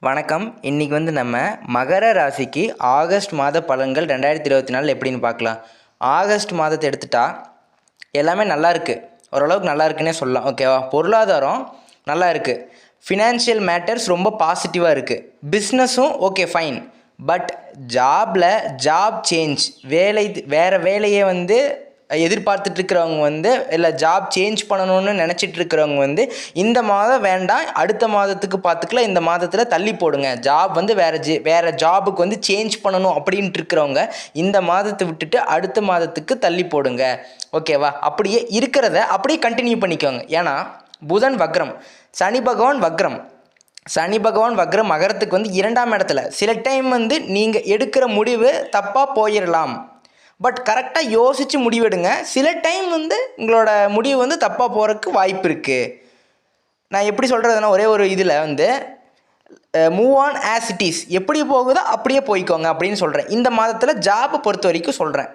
வணக்கம். இன்றைக்கி நம்ம மகர ராசிக்கு ஆகஸ்ட் மாத பலன்கள் 2024 எப்படின்னு பார்க்கலாம். ஆகஸ்ட் மாதத்தை எடுத்துட்டா எல்லாமே நல்லா இருக்குது, ஓரளவுக்கு நல்லா இருக்குன்னே சொல்லலாம். ஓகேவா? பொருளாதாரம் நல்லா இருக்குது, ஃபினான்ஷியல் மேட்டர்ஸ் ரொம்ப பாசிட்டிவாக இருக்குது, பிஸ்னஸும் okay fine. But job change, வேறு வேலையை எதிர்பார்த்துட்ருக்கிறவங்க இல்லை ஜாப் சேஞ்ச் பண்ணணும்னு நினச்சிட்ருக்கிறவங்க இந்த மாதம் வேண்டாம், அடுத்த மாதத்துக்கு பார்த்துக்கலாம், இந்த மாதத்தில் தள்ளி போடுங்க. ஜாப் வேறு ஜாபுக்கு சேஞ்ச் பண்ணணும் அப்படின்ட்டு இருக்கிறவங்க இந்த மாதத்தை விட்டுட்டு அடுத்த மாதத்துக்கு தள்ளி போடுங்க. ஓகேவா? அப்படியே இருக்கிறத அப்படியே கண்டினியூ பண்ணிக்கோங்க. ஏன்னா புதன் வக்ரம், சனி பகவான் வக்ரம் மகரத்துக்கு 2ஆம் இடத்துல. சில டைம் நீங்கள் எடுக்கிற முடிவு தப்பாக போயிடலாம், பட் கரெக்டாக யோசித்து முடிவெடுங்க. சில டைம் உங்களோட முடிவு தப்பாக போகிறதுக்கு வாய்ப்பு இருக்குது. நான் எப்படி சொல்கிறதுனா, ஒரே ஒரு இதில் move on as it is, எப்படி போகுதோ அப்படியே போய்க்கோங்க அப்படின்னு சொல்கிறேன். இந்த மாதத்தில் ஜாபை பொறுத்த வரைக்கும் சொல்கிறேன்,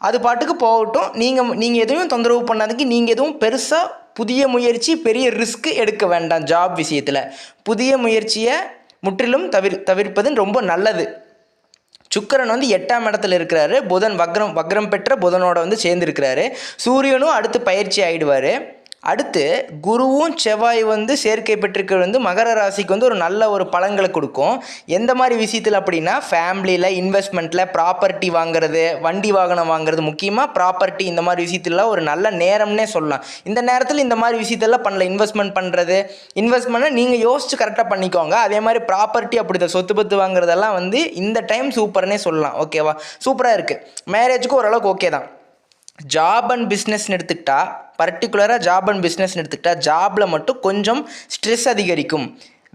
அது பாட்டுக்கு போகட்டும். நீங்கள் எதுவும் தொந்தரவு பண்ணாதீங்க. நீங்கள் எதுவும் பெருசாக புதிய முயற்சி, பெரிய ரிஸ்க் எடுக்க வேண்டாம். ஜாப் விஷயத்தில் புதிய முயற்சியை முற்றிலும் தவிர்ப்பது ரொம்ப நல்லது. சுக்கிரன் 8ஆம் இடத்துல இருக்கிறாரு. புதன் வக்ரம் பெற்ற புதனோட சேர்ந்துருக்கிறாரு. சூரியனும் அடுத்து பயிற்சி ஆகிடுவார். அடுத்து குருவும் செவ்வாய் சேர்க்கை பெற்றிருக்கிறது மகர ராசிக்கு ஒரு நல்ல ஒரு பலன்களை கொடுக்கும். எந்த மாதிரி விஷயத்தில் அப்படின்னா, ஃபேமிலியில், இன்வெஸ்ட்மெண்ட்டில், ப்ராப்பர்ட்டி வாங்குறது, வண்டி வாகனம் வாங்குறது, முக்கியமாக ப்ராப்பர்ட்டி, இந்த மாதிரி விஷயத்துலாம் ஒரு நல்ல நேரம்னே சொல்லலாம். இந்த நேரத்தில் இந்த மாதிரி விஷயத்தெல்லாம் பண்ணல. இன்வெஸ்ட்மெண்ட்டை நீங்கள் யோசித்து கரெக்டாக பண்ணிக்கோங்க. அதே மாதிரி ப்ராப்பர்ட்டி அப்படி சொத்து பத்து வாங்குறதெல்லாம் இந்த டைம் சூப்பர்னே சொல்லலாம். ஓகேவா? சூப்பராக இருக்குது. மேரேஜுக்கு ஓரளவுக்கு ஓகே தான். ஜாப் அண்ட் பிஸ்னஸ்ன்னு எடுத்துக்கிட்டா, பர்டிகுலராக ஜாபில் மட்டும் கொஞ்சம் ஸ்ட்ரெஸ் அதிகரிக்கும்,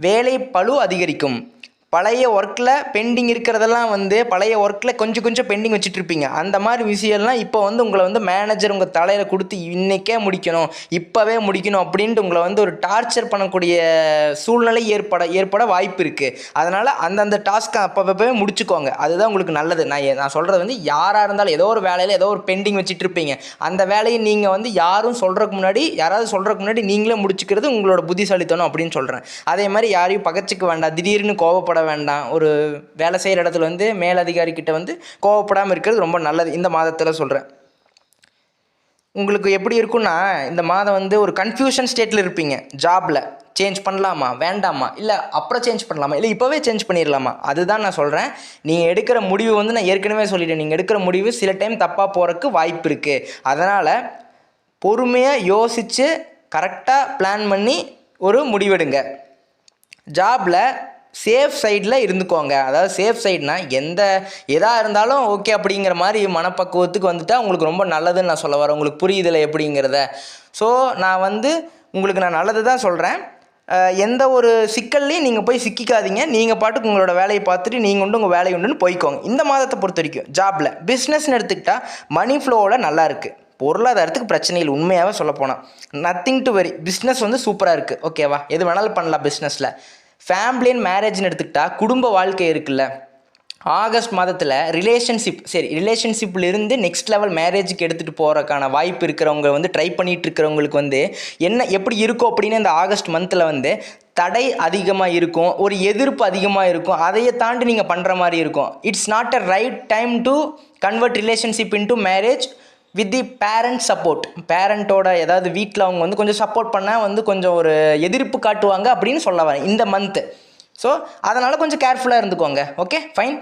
வேலை பளு அதிகரிக்கும். பழைய ஒர்க்கில் பெண்டிங் இருக்கிறதெல்லாம் பழைய ஒர்க்கில் கொஞ்சம் பெண்டிங் வச்சுட்ருப்பீங்க. அந்த மாதிரி விஷயம்லாம் இப்போ உங்களை மேனேஜர் உங்கள் தலையில் கொடுத்து இன்றைக்கே முடிக்கணும், இப்போவே முடிக்கணும் அப்படின்ட்டு உங்களை ஒரு டார்ச்சர் பண்ணக்கூடிய சூழ்நிலை ஏற்பட வாய்ப்பு இருக்குது. அதனால் அந்தந்த டாஸ்க்கை அப்போவே முடிச்சுக்கோங்க. அதுதான் உங்களுக்கு நல்லது. நான் சொல்கிறது யாராக இருந்தாலும் ஏதோ ஒரு வேலையில் ஏதோ ஒரு பெண்டிங் வச்சுட்ருப்பீங்க. அந்த வேலையை நீங்கள் யாராவது சொல்கிறதுக்கு முன்னாடி நீங்களே முடிச்சுக்கிறது உங்களோட புத்திசாலித்தனம் அப்படின்னு சொல்கிறேன். அதே மாதிரி யாரையும் பகச்சிக்க வேண்டாம், திடீர்னு கோவப்பட வேண்டாம். ஒரு வேலை செய்கிற இடத்துல மேலதிகாரி கிட்ட கோவப்படாமல் இருக்கிறது ரொம்ப நல்லது. இந்த மாதத்தில் சொல்கிறேன். உங்களுக்கு எப்படி இருக்குன்னா, இந்த மாதம் ஒரு கன்ஃபியூஷன் ஸ்டேட்டில் இருப்பீங்க. ஜாபில் சேஞ்ச் பண்ணலாமா, வேண்டாமா, இல்லை அப்புறம் சேஞ்ச் பண்ணலாமா, இல்லை இப்போவே சேஞ்ச் பண்ணிடலாமா, அதுதான் நான் சொல்கிறேன். நீங்கள் எடுக்கிற முடிவு நான் ஏற்கனவே சொல்லிட்டேன். நீங்கள் எடுக்கிற முடிவு சில டைம் தப்பாக போகிறதுக்கு வாய்ப்பு இருக்குது. அதனால் பொறுமையாக யோசித்து கரெக்டாக பிளான் பண்ணி ஒரு முடிவெடுங்க. ஜாபில் சேஃப் சைடில் இருந்துக்கோங்க. அதாவது சேஃப் சைட்னா எதாக இருந்தாலும் ஓகே அப்படிங்கிற மாதிரி மனப்பக்குவத்துக்கு வந்துட்டால் உங்களுக்கு ரொம்ப நல்லதுன்னு நான் சொல்ல வரேன். உங்களுக்கு புரியுதில்லை எப்படிங்கிறத. ஸோ நான் உங்களுக்கு நான் நல்லது தான் சொல்கிறேன். எந்த ஒரு சிக்கல்லையும் நீங்கள் போய் சிக்கிக்காதீங்க. நீங்கள் பாட்டுக்கு உங்களோட வேலையை பார்த்துட்டு நீங்கள் உங்கள் வேலை உண்டுன்னு போய்க்கோங்க. இந்த மாதத்தை பொறுத்த வரைக்கும் ஜாபில் பிஸ்னஸ்ன்னு எடுத்துக்கிட்டால் மணி ஃப்ளோவில் நல்லா இருக்குது. பொருளாதாரத்துக்கு பிரச்சனைகள் உண்மையாகவே சொல்லப்போனால் நத்திங் டு வெரி. பிஸ்னஸ் சூப்பராக இருக்குது. ஓகேவா? எது வேணாலும் பண்ணலாம் பிஸ்னஸில். ஃபேமிலி அண்ட் மேரேஜ்னு எடுத்துக்கிட்டால் குடும்ப வாழ்க்கை இருக்குல்ல, ஆகஸ்ட் மாதத்தில் ரிலேஷன்ஷிப்லேருந்து நெக்ஸ்ட் லெவல் மேரேஜுக்கு எடுத்துகிட்டு போகிறக்கான வாய்ப்பு இருக்கிறவங்க ட்ரை பண்ணிகிட்டு இருக்கிறவங்களுக்கு என்ன எப்படி இருக்கும் அப்படின்னு இந்த ஆகஸ்ட் மந்தில் தடை அதிகமாக இருக்கும், ஒரு எதிர்ப்பு அதிகமாக இருக்கும். அதையே தாண்டி நீங்கள் பண்ணுற மாதிரி இருக்கும். It's not a right time to convert relationship into marriage with the parent support. பேரண்ட்டோட ஏதாவது வீட்டில் அவங்க கொஞ்சம் சப்போர்ட் பண்ணால் கொஞ்சம் ஒரு எதிர்ப்பு காட்டுவாங்க அப்படின்னு சொல்ல வரேன் இந்த மந்த்து. ஸோ அதனால் கொஞ்சம் கேர்ஃபுல்லாக இருந்துக்கோங்க. Okay fine.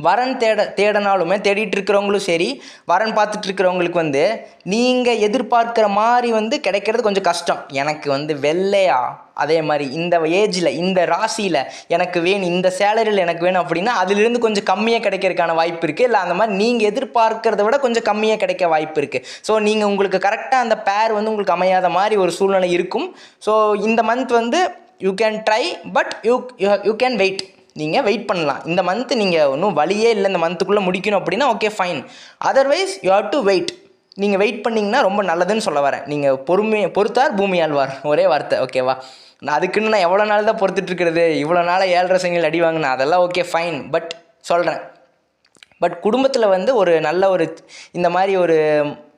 வரன் தேடினாலுமே தேடிட்டு இருக்கிறவங்களும் சரி, வரன் பார்த்துட்டு இருக்கிறவங்களுக்கு நீங்கள் எதிர்பார்க்குற மாதிரி கிடைக்கிறது கொஞ்சம் கஷ்டம். எனக்கு வெள்ளையா, அதே மாதிரி இந்த ஏஜில், இந்த ராசியில் எனக்கு வேணும், இந்த சேலரியில் எனக்கு வேணும் அப்படின்னா அதிலிருந்து கொஞ்சம் கம்மியாக கிடைக்கிறதுக்கான வாய்ப்பு இருக்குது. இல்லை அந்த மாதிரி நீங்கள் எதிர்பார்க்கிறத விட கொஞ்சம் கம்மியாக கிடைக்க வாய்ப்பு இருக்குது. ஸோ நீங்கள் உங்களுக்கு கரெக்டாக அந்த பேர் உங்களுக்கு அமையாத மாதிரி ஒரு சூழ்நிலை இருக்கும். ஸோ இந்த month you can try, but you can wait. நீங்கள் வெயிட் பண்ணலாம். இந்த மந்த்து நீங்கள் ஒன்றும் வழியே இல்லை, இந்த மந்த்துக்குள்ளே முடிக்கணும் அப்படின்னா okay fine. Otherwise you have to wait. நீங்கள் வெயிட் பண்ணிங்கன்னா ரொம்ப நல்லதுன்னு சொல்ல வரேன். நீங்கள் பொறுத்தார் பூமி ஆழ்வார், ஒரே வார்த்தை. ஓகேவா? அதுக்குன்னு நான் எவ்வளோ நாள் தான் பொறுத்துட்ருக்கிறது, இவ்வளோ நாள் 7.5 சனிகள் அடி வாங்கினா அதெல்லாம் ஓகே ஃபைன். பட் சொல்கிறேன், பட் குடும்பத்தில் ஒரு நல்ல இந்த மாதிரி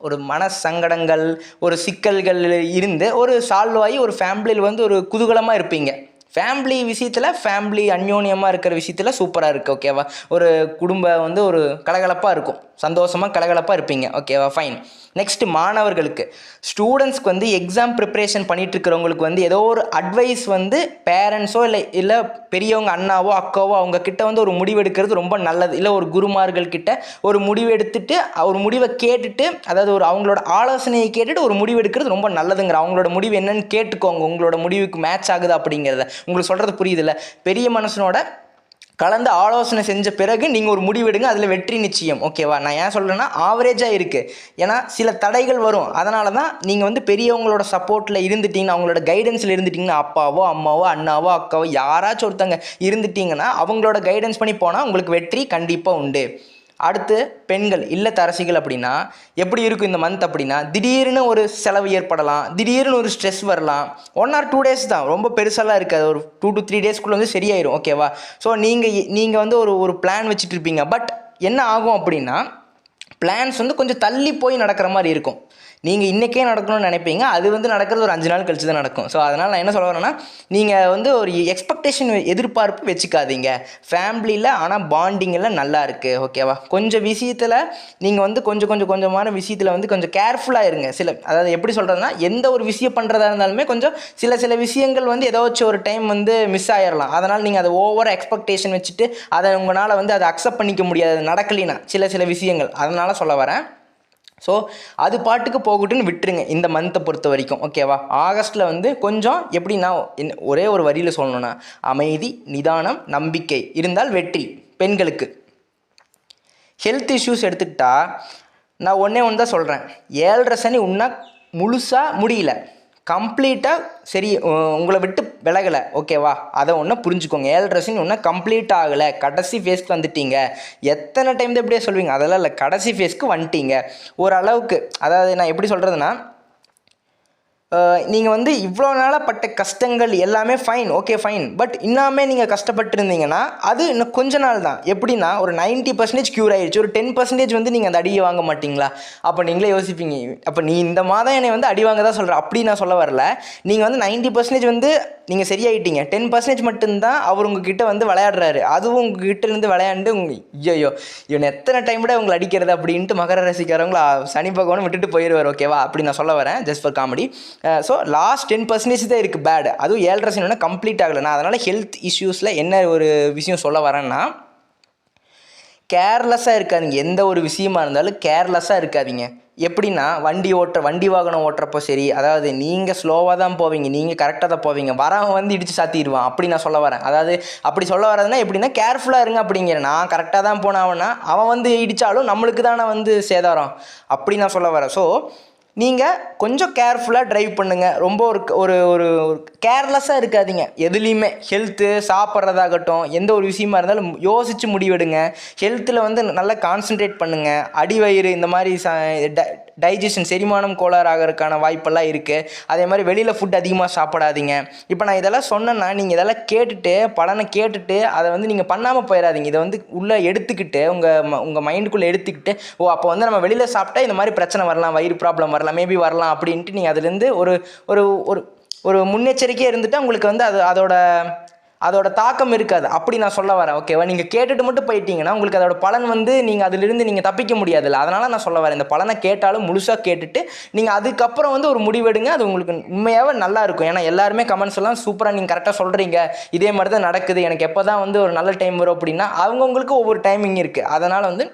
ஒரு மன சங்கடங்கள், ஒரு சிக்கல்கள் இருந்து ஒரு சால்வ் ஆகி ஒரு ஃபேமிலியில் ஒரு குதூகலமாக இருப்பீங்க. ஃபேமிலி விஷயத்தில் ஃபேமிலி அந்யோன்யமாக இருக்கிற விஷயத்தில் சூப்பராக இருக்குது. ஓகேவா? ஒரு குடும்பம் வந்து ஒரு கலகலப்பாக இருக்கும், சந்தோஷமாக கலகலப்பாக இருப்பீங்க. ஓகேவா? ஃபைன். நெக்ஸ்ட்டு மாணவர்களுக்கு, ஸ்டூடெண்ட்ஸ்க்கு வந்து எக்ஸாம் ப்ரிப்ரேஷன் பண்ணிகிட்டு இருக்கிறவங்களுக்கு வந்து ஏதோ ஒரு அட்வைஸ் வந்து பேரண்ட்ஸோ இல்லை பெரியவங்க அண்ணாவோ அக்காவோ அவங்கக்கிட்ட வந்து ஒரு முடிவு எடுக்கிறது ரொம்ப நல்லது. இல்லை ஒரு குருமார்கள் கிட்ட ஒரு முடிவு எடுத்துட்டு ஒரு முடிவை கேட்டுட்டு, அதாவது ஒரு அவங்களோட ஆலோசனையை கேட்டுட்டு ஒரு முடிவு எடுக்கிறது ரொம்ப நல்லதுங்கிற. அவங்களோட முடிவு என்னன்னு கேட்டுக்கோங்க, உங்களோட முடிவுக்கு மேட்ச் ஆகுது அப்படிங்கிறத. உங்களுக்கு சொல்கிறது புரியுதில்ல? பெரிய மனுஷனோட கலந்து ஆலோசனை செஞ்ச பிறகு நீங்கள் ஒரு முடிவெடுங்க, அதில் வெற்றி நிச்சயம். ஓகேவா? நான் ஏன் சொல்கிறேன்னா ஆவரேஜாக இருக்குது, ஏன்னா சில தடைகள் வரும். அதனால தான் நீங்கள் வந்து பெரியவங்களோட சப்போர்ட்டில் இருந்துட்டீங்கன்னா, அவங்களோட கைடன்ஸில் இருந்துட்டிங்கன்னா, அப்பாவோ அம்மாவோ அண்ணாவோ அக்காவோ யாராச்சும் ஒருத்தங்க இருந்துட்டிங்கன்னா அவங்களோட கைடன்ஸ் பண்ணி போனால் உங்களுக்கு வெற்றி கண்டிப்பாக உண்டு. அடுத்து பெண்கள் இல்லத்தரசிகள் அப்படின்னா எப்படி இருக்கும் இந்த மந்த் அப்படின்னா, திடீர்னு ஒரு செலவு ஏற்படலாம், திடீர்னு ஒரு ஸ்ட்ரெஸ் வரலாம். 1 or 2 days தான், ரொம்ப பெருசாலாம் இருக்காது. ஒரு 2 to 3 daysக்குள்ளே வந்து சரியாயிடும். ஓகேவா? ஸோ நீங்கள் வந்து ஒரு பிளான் வச்சுட்டு இருப்பீங்க. பட் என்ன ஆகும் அப்படின்னா, பிளான்ஸ் வந்து கொஞ்சம் தள்ளி போய் நடக்கிற மாதிரி இருக்கும். நீங்கள் இன்றைக்கே நடக்கணும்னு நினைப்பீங்க, அது வந்து நடக்கிறது ஒரு 5 நாள் கழிச்சு தான் நடக்கும். ஸோ அதனால் நான் என்ன சொல்ல வரேன்னா, நீங்கள் வந்து ஒரு எக்ஸ்பெக்டேஷன் எதிர்பார்ப்பு வச்சுக்காதீங்க ஃபேமிலியில். ஆனால் பாண்டிங்கில் நல்லா இருக்குது. ஓகேவா? கொஞ்சம் விஷயத்தில் நீங்கள் வந்து கொஞ்சமான விஷயத்தில் வந்து கொஞ்சம் கேர்ஃபுல்லாக இருங்க. அதாவது எப்படி சொல்கிறதுனா, எந்த ஒரு விஷயம் பண்ணுறதா இருந்தாலுமே கொஞ்சம் சில விஷயங்கள் வந்து ஏதாச்சும் ஒரு டைம் வந்து மிஸ் ஆகிடலாம். அதனால் நீங்கள் அதை ஓவராக எக்ஸ்பெக்டேஷன் வச்சுட்டு அதை உங்களால் வந்து அதை அக்செப்ட் பண்ணிக்க முடியாது நடக்கலினா சில விஷயங்கள். அதனால் சொல்ல வரேன். ஸோ அது பாட்டுக்கு போகட்டுன்னு விட்டுருங்க இந்த மந்த்தை பொறுத்த வரைக்கும். ஓகேவா? ஆகஸ்ட்டில் வந்து கொஞ்சம் எப்படின்னா, ஒரே ஒரு வரியில் சொல்லணுன்னா, அமைதி, நிதானம், நம்பிக்கை இருந்தால் வெற்றி. பெண்களுக்கு ஹெல்த் இஷ்யூஸ் எடுத்துக்கிட்டால் நான் ஒன்று தான் சொல்கிறேன். 7.5 சனி இன்னும் முழுசாக முடியல, கம்ப்ளீட்டாக சரி உங்களை விட்டு விலகலை. ஓகேவா? அதை ஒன்று புரிஞ்சுக்கோங்க. 7.5 சனி இன்னும் கம்ப்ளீட் ஆகலை, கடைசி ஃபேஸ்க்கு வந்துட்டீங்க. எத்தனை டைம் தான் எப்படியே சொல்வீங்க, அதெல்லாம் இல்லை, கடைசி ஃபேஸ்க்கு வந்துட்டீங்க ஓரளவுக்கு. அதாவது நான் எப்படி சொல்கிறதுனா, நீங்கள் வந்து இவ்வளோ நாளாக பட்ட கஷ்டங்கள் எல்லாமே ஃபைன், ஓகே ஃபைன். பட் இன்னுமே நீங்கள் கஷ்டப்பட்டு இருந்தீங்கன்னா அது இன்னும் கொஞ்ச நாள் தான். எப்படின்னா ஒரு 90% க்யூர் ஆகிடுச்சு, ஒரு 10% வந்து நீங்கள் அந்த அடியை வாங்க மாட்டிங்களா? அப்போ நீங்களே யோசிப்பீங்க, அப்போ நீ இந்த மாதம் என்னை வந்து அடி வாங்க தான் சொல்கிற. அப்படி நான் சொல்ல வரல. நீங்கள் வந்து 90% வந்து நீங்கள் சரியாயிட்டீங்க, 10% மட்டும்தான் அவர் உங்ககிட்ட வந்து விளையாடுறாரு. அதுவும் உங்ககிட்ட இருந்து விளையாண்டு ஐயோ இவன் எத்தனை டைம் விட உங்களை அடிக்கிறது அப்படின்ட்டு மகர ராசிக்காரவங்கள சனி பகவானை விட்டுட்டு போயிடுவார். ஓகேவா? அப்படி நான் சொல்ல வரேன், just for comedy. So last 10% தான் இருக்குது பேடு. அதுவும் 7.5 சனி கம்ப்ளீட் ஆகலை. நான் அதனால் ஹெல்த் இஷ்யூஸில் என்ன ஒரு விஷயம் சொல்ல வரேன்னா, கேர்லெஸ்ஸாக இருக்காதிங்க. எந்த ஒரு விஷயமா இருந்தாலும் கேர்லெஸ்ஸாக இருக்காதிங்க. எப்படின்னா வண்டி வாகனம் ஓட்டுறப்போ சரி, அதாவது நீங்கள் ஸ்லோவாக தான் போவீங்க, நீங்கள் கரெக்டாக தான் போவீங்க, வரவன் வந்து இடித்து சாத்திடுவான். அப்படி நான் சொல்ல வரேன். அதாவது அப்படி சொல்ல வரதுன்னா எப்படின்னா, கேர்ஃபுல்லாக இருங்க அப்படிங்கிறேன். நான் கரெக்டாக தான் போனாவன்னா அவன் வந்து இடித்தாலும் நம்மளுக்கு தானே வந்து சேதாரம். அப்படி நான் சொல்ல வரேன். ஸோ நீங்கள் கொஞ்சம் கேர்ஃபுல்லாக ட்ரைவ் பண்ணுங்கள். ரொம்ப ஒரு ஒரு கேர்லெஸ்ஸாக இருக்காதிங்க எதுலேயுமே. ஹெல்த்து சாப்பிட்றதாகட்டும், எந்த ஒரு விஷயமா இருந்தாலும் யோசித்து முடிவெடுங்க. ஹெல்த்தில் வந்து நல்லா கான்சன்ட்ரேட் பண்ணுங்கள். அடிவயிறு இந்த மாதிரி டைஜஷன் செரிமானம் கோளாறு ஆகிறதுக்கான வாய்ப்பெல்லாம் இருக்குது. அதே மாதிரி வெளியில் ஃபுட் அதிகமாக சாப்பிடாதீங்க. இப்போ நான் இதெல்லாம் சொன்னேன்னா நீங்கள் இதெல்லாம் கேட்டுட்டு பலனை கேட்டுட்டு அதை வந்து நீங்கள் பண்ணாமல் போயிடாதீங்க. இதை வந்து உள்ளே எடுத்துக்கிட்டு உங்கள் மைண்டுக்குள்ளே எடுத்துக்கிட்டு, ஓ அப்போ வந்து நம்ம வெளியில் சாப்பிட்டா இந்த மாதிரி பிரச்சனை வரலாம், வயிறு ப்ராப்ளம் வரலாம், மேபி வரலாம் அப்படின்ட்டு நீங்கள் அதுலேருந்து ஒரு ஒரு ஒரு முன்னெச்சரிக்கையாக இருந்துட்டு உங்களுக்கு வந்து அதோட தாக்கம் இருக்காது. அப்படி நான் சொல்ல வரேன். ஓகேவா? நீங்கள் கேட்டுட்டு மட்டும் போயிட்டீங்கன்னா உங்களுக்கு அதோட பலன் வந்து நீங்கள் அதிலிருந்து நீங்கள் தப்பிக்க முடியாதுல்ல. அதனால் நான் சொல்ல வரேன், இந்த பலனை கேட்டாலும் முழுசாக கேட்டுட்டு நீங்கள் அதுக்கப்புறம் வந்து ஒரு முடிவெடுங்க. அது உங்களுக்கு உண்மையாகவே நல்லா இருக்கும். ஏன்னா எல்லாருமே கமெண்ட்ஸ் எல்லாம் சூப்பராக நீங்கள் கரெக்டாக சொல்கிறீங்க, இதே மாதிரி தான் நடக்குது, எனக்கு எப்போ தான் வந்து ஒரு நல்ல டைம் வரும் அப்படின்னா, அவங்கவுங்களுக்கு ஒவ்வொரு டைமிங் இருக்குது. அதனால் வந்து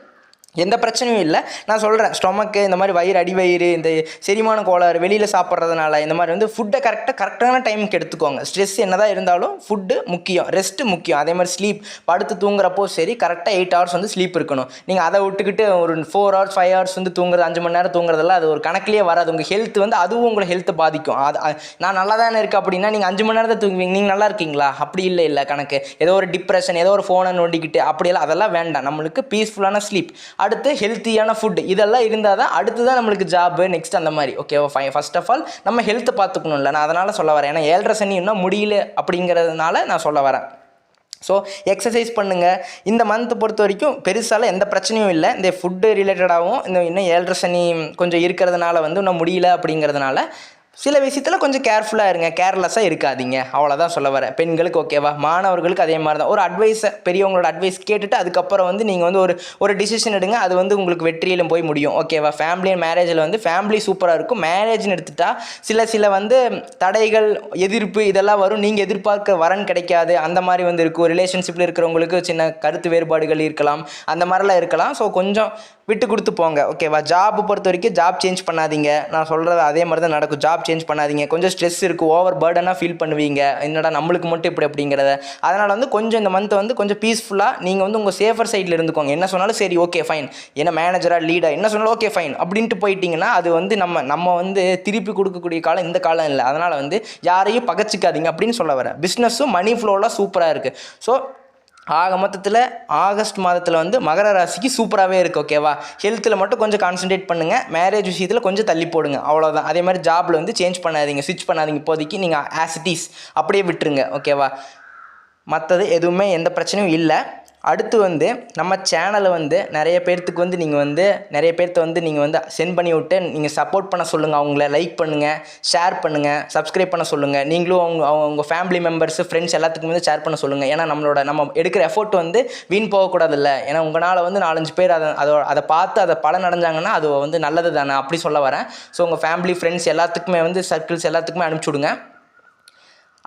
எந்த பிரச்சனையும் இல்லை. நான் சொல்கிறேன், ஸ்டொமக்கு இந்த மாதிரி வயிறு அடிவயிறு இந்த செரிமான கோளாறு வெளியில் சாப்பிட்றதுனால இந்த மாதிரி வந்து ஃபுட்டை கரெக்டான டைமுக்கு எடுத்துக்கோங்க. ஸ்ட்ரெஸ் என்ன தான் இருந்தாலும் ஃபுட்டு முக்கியம், ரெஸ்ட்டு முக்கியம். அதே மாதிரி ஸ்லீப், படுத்து தூங்குறப்போ சரி கரெக்டாக 8 hours வந்து ஸ்லீப் இருக்கணும். நீங்கள் அதை விட்டுக்கிட்டு ஒரு 4 hours 5 hours வந்து தூங்குறது, 5 மணி நேரம் தூங்குறதெல்லாம் அது ஒரு கணக்கிலேயே வராது. உங்கள் ஹெல்த் வந்து அதுவும் உங்களை ஹெல்த்தை பாதிக்கும். நான் நல்லா தானே இருக்குது அப்படின்னா நீங்கள் 5 மணி நேரத்தை தூங்குவீங்க, நீங்கள் நல்லா இருக்கீங்களா? அப்படி இல்லை கணக்கு. ஏதோ ஒரு டிப்ரெஷன், ஏதோ ஒரு ஃபோனை நோண்டிக்கிட்டு அப்படியெல்லாம் அதெல்லாம் வேண்டாம். நம்மளுக்கு பீஸ்ஃபுல்லான ஸ்லீப், அடுத்து ஹெல்த்தியான ஃபுட், இதெல்லாம் இருந்தால் தான் அடுத்து தான் நம்மளுக்கு ஜாபு நெக்ஸ்ட் அந்த மாதிரி. ஓகேவா? ஃபர்ஸ்ட் ஆஃப் ஆல் நம்ம ஹெல்த்தை பார்த்துக்கணும்ல. நான் அதனால் சொல்ல வரேன். ஏன்னா 7.5 சனி இன்னும் முடியல அப்படிங்கிறதுனால நான் சொல்ல வரேன். ஸோ எக்ஸசைஸ் பண்ணுங்கள். இந்த மந்த்தை பொறுத்த வரைக்கும் பெருசால எந்த பிரச்சனையும் இல்லை. இந்த ஃபுட்டு ரிலேட்டடாகவும் இன்னும் 7.5 சனி கொஞ்சம் இருக்கிறதுனால வந்து இன்னும் முடியல அப்படிங்கிறதுனால சில விஷயத்தில் கொஞ்சம் கேர்ஃபுல்லாக இருங்க, கேர்லெஸ்ஸாக இருக்காதீங்க, அவ்வளோதான் சொல்ல வரேன். பெண்களுக்கு ஓகேவா, மாணவர்களுக்கு அதே மாதிரி தான். ஒரு அட்வைஸை பெரியவங்களோட அட்வைஸ் கேட்டுட்டு அதுக்கப்புறம் வந்து நீங்கள் வந்து ஒரு டிசிஷன் எடுங்க, அது வந்து உங்களுக்கு வெற்றியிலும் போய் முடியும் ஓகேவா. ஃபேமிலி அண்ட் மேரேஜில் வந்து ஃபேமிலி சூப்பராக இருக்கும். மேரேஜ்னு எடுத்துட்டா சில வந்து தடைகள், எதிர்ப்பு இதெல்லாம் வரும். நீங்கள் எதிர்பார்க்க வரன் கிடைக்காது, அந்த மாதிரி வந்து இருக்கும். ரிலேஷன்ஷிப்பில் இருக்கிறவங்களுக்கு சின்ன கருத்து வேறுபாடுகள் இருக்கலாம், அந்த மாதிரிலாம் இருக்கலாம். ஸோ கொஞ்சம் விட்டு கொடுத்து போங்க ஓகேவா. ஜாப் பொறுத்த வரைக்கும் ஜாப் சேஞ்ச் பண்ணாதீங்க, நான் சொல்கிறது அதே மாதிரி தான் நடக்கும். ஜாப் சேஞ்ச் பண்ணாதீங்க, கொஞ்சம் ஸ்ட்ரெஸ் இருக்குது, ஓவர் பர்டனாக ஃபீல் பண்ணுவீங்க, என்னடா நம்மளுக்கு மட்டும் இப்படி அப்படிங்கிறத. அதனால் வந்து கொஞ்சம் இந்த மந்த் வந்து கொஞ்சம் பீஸ்ஃபுல்லாக நீங்கள் வந்து உங்கள் சேஃபர் சைடில் இருந்துக்கோங்க. என்ன சொன்னாலும் சரி ஓகே ஃபைன், என்ன மேனேஜராக லீடாக என்ன சொன்னாலும் ஓகே ஃபைன் அப்படின்ட்டு போயிட்டீங்கன்னா அது வந்து நம்ம வந்து திருப்பி கொடுக்கக்கூடிய காலம் இந்த காலம் இல்லை. அதனால் வந்து யாரையும் பகச்சிக்காதீங்க அப்படின்னு சொல்ல வரேன். பிஸ்னஸும் மணி ஃப்ளோலாம் சூப்பராக இருக்குது. ஸோ ஆக மொத்தத்தில் ஆகஸ்ட் மாதத்தில் வந்து மகர ராசிக்கு சூப்பராகவே இருக்குது ஓகேவா. ஹெல்த்தில் மட்டும் கொஞ்சம் கான்சன்ட்ரேட் பண்ணுங்கள், மேரேஜ் விஷயத்தில் கொஞ்சம் தள்ளி போடுங்க, அவ்வளோதான். அதே மாதிரி ஜாபில் வந்து சேஞ்ச் பண்ணாதீங்க, ஸ்விட்ச் பண்ணாதீங்க, இப்போதைக்கு நீங்கள் ஆஸ் இட் இஸ் அப்படியே விட்டுருங்க ஓகேவா. மற்றது எதுவுமே எந்த பிரச்சனையும் இல்லை. அடுத்து வந்து நம்ம சேனலை வந்து நிறைய பேர்த்துக்கு வந்து நிறைய பேர்த்த வந்து நீங்கள் வந்து சென்ட் பண்ணி விட்டு நீங்கள் சப்போர்ட் பண்ண சொல்லுங்கள், அவங்கள லைக் பண்ணுங்கள், ஷேர் பண்ணுங்கள், சப்ஸ்கிரைப் பண்ண சொல்லுங்கள். நீங்களும் அவங்க ஃபேமிலி மெம்பர்ஸு, ஃப்ரெண்ட்ஸ் எல்லாத்துக்கும் வந்து ஷேர் பண்ண சொல்லுங்கள். ஏன்னா நம்ம எடுக்கிற எஃபோர்ட் வந்து வீண் போகக்கூடாதுல்ல. ஏன்னா உங்களால் வந்து 4-5 பேர் அதை பார்த்து அதை பலன் அடைஞ்சாங்கன்னா அது வந்து நல்லது தானே, அப்படி சொல்ல வரேன். ஸோ உங்கள் ஃபேமிலி, ஃப்ரெண்ட்ஸ் எல்லாத்துக்குமே வந்து சர்க்கிள்ஸ் எல்லாத்துக்குமே அனுப்பிச்சி விடுங்க.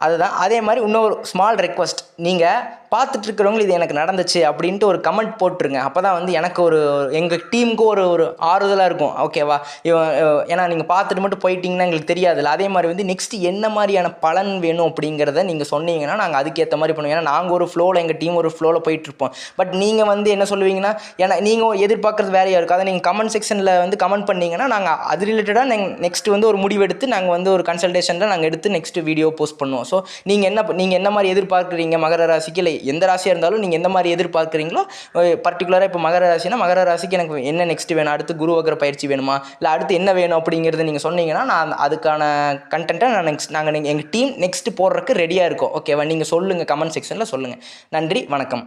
அதுதான். அதே மாதிரி இன்னொரு ஸ்மால் ரெக்வஸ்ட், நீங்கள் பார்த்துட்ருக்கிறவங்க இது எனக்கு நடந்துச்சு அப்படின்ட்டு ஒரு கமெண்ட் போட்டுருங்க. அப்போ தான் வந்து எனக்கு எங்கள் டீமுக்கு ஒரு ஆறுதலாக இருக்கும் ஓகேவா. ஏன்னா நீங்கள் பார்த்துட்டு மட்டும் போயிட்டீங்கன்னா எங்களுக்கு தெரியாதுல்ல. அதே மாதிரி வந்து நெக்ஸ்ட்டு என்ன மாதிரியான பலன் வேணும் அப்படிங்கிறத நீங்கள் சொன்னீங்கன்னா நாங்கள் அதுக்கேற்ற மாதிரி பண்ணுவோம். ஏன்னா நாங்கள் ஒரு ஃப்ளோவில், எங்கள் டீம் ஒரு ஃப்ளோவில் போயிட்டுருப்போம். பட் நீங்கள் வந்து என்ன சொல்லுவீங்கன்னா, ஏன்னா நீங்கள் எதிர்பார்க்குறது வேறையாக இருக்கும். அதை நீங்கள் கமெண்ட் செக்ஷனில் வந்து கமெண்ட் பண்ணிங்கன்னா நாங்கள் அது ரிலேட்டடாக நெக்ஸ்ட் வந்து ஒரு முடிவெடுத்து நாங்கள் வந்து ஒரு கன்சல்டேஷனில் நாங்கள் எடுத்து நெக்ஸ்ட் வீடியோ போஸ்ட் பண்ணுவோம். ஸோ நீங்கள் என்ன மாதிரி எதிர்பார்க்குறீங்க மகர ராசிக்கு, இல்லை எந்த ராசியாக இருந்தாலும் நீங்கள் எந்த மாதிரி எதிர்பார்க்குறீங்களோ, பர்டிகுலராக இப்போ மகர ராசினா மகர ராசிக்கு எனக்கு என்ன நெக்ஸ்ட் வேணும், அடுத்து குரு வக்ர பயிற்சி வேணுமா, இல்லை அடுத்து என்ன வேணும் அப்படிங்கிறது நீங்கள் சொன்னீங்கன்னா நான் அதுக்கான கண்டென்ட்டை நாங்கள் எங்கள் டீம் நெக்ஸ்ட் போடுறதுக்கு ரெடியாக இருக்கோம் ஓகேவா. நீங்கள் சொல்லுங்கள், கமெண்ட் செக்ஷனில் சொல்லுங்கள். நன்றி, வணக்கம்.